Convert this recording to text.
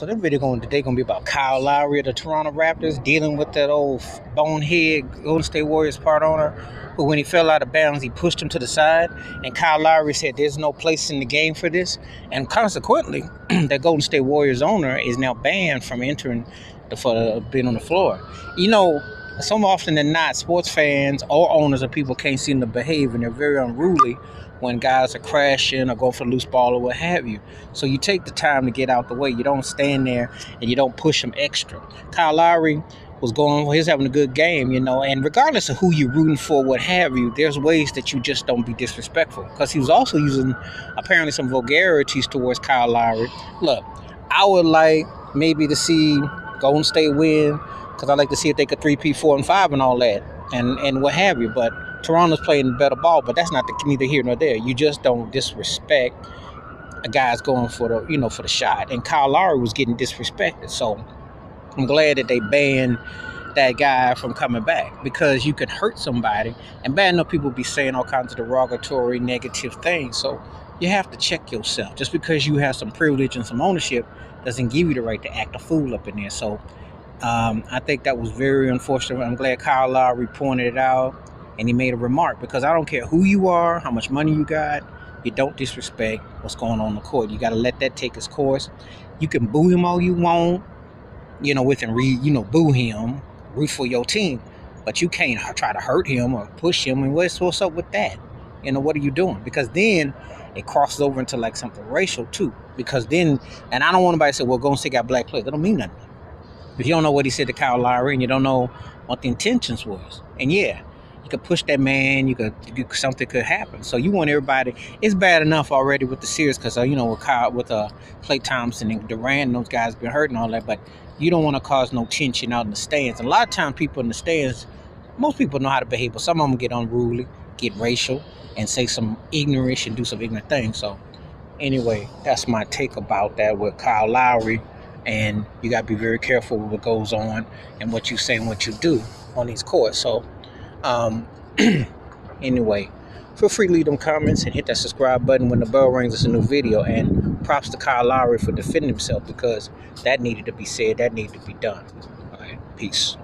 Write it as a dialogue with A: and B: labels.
A: So this video today gonna be about Kyle Lowery of the Toronto Raptors dealing with that old bonehead Golden State Warriors part owner who, when he fell out of bounds, he pushed him to the side. And Kyle Lowery said there's no place in the game for this. And consequently, that Golden State Warriors owner is now banned from entering for being on the floor. You know, so often than not, sports fans or owners of people can't seem to behave, and they're very unruly when guys are crashing or going for a loose ball or what have you. So you take the time to get out the way. You don't stand there and you don't push them extra. Kyle Lowery he's having a good game, and regardless of who you're rooting for, what have you, there's ways that you just don't be disrespectful. Because he was also using apparently some vulgarities towards Kyle Lowery. Look, I would like maybe to see Golden State win, because I like to see if they could 3-peat, 4 and 5 and all that, and what have you. But Toronto's playing better ball, but that's neither here nor there. You just don't disrespect a guy's going for the shot, and Kyle Lowery was getting disrespected. So I'm glad that they banned that guy from coming back, because you could hurt somebody, and bad enough people be saying all kinds of derogatory, negative things. So you have to check yourself. Just because you have some privilege and some ownership doesn't give you the right to act a fool up in there. So I think that was very unfortunate. I'm glad Kyle Lowery pointed it out, and he made a remark, because I don't care who you are, how much money you got, you don't disrespect what's going on the court. You got to let that take its course. You can boo him all you want, boo him, root for your team, but you can't try to hurt him or push him. And what's up with that? What are you doing? Because then it crosses over into like something racial too. Because then, and I don't want anybody to say, well, Golden State got black players. That don't mean nothing. If you don't know what he said to Kyle Lowery, and you don't know what the intentions was, and yeah, you could push that man, something could happen. So you want everybody. It's bad enough already with the series, because with Klay Thompson and Durant and those guys been hurt and all that, but you don't want to cause no tension out in the stands. And a lot of times people in the stands, most people know how to behave, but some of them get unruly, get racial, and say some ignorant and do some ignorant things. So anyway, that's my take about that with Kyle Lowery. And you got to be very careful with what goes on and what you say and what you do on these courts. So anyway, feel free to leave them comments and hit that subscribe button when the bell rings. It's a new video. And props to Kyle Lowery for defending himself, because that needed to be said. That needed to be done. All right. Peace.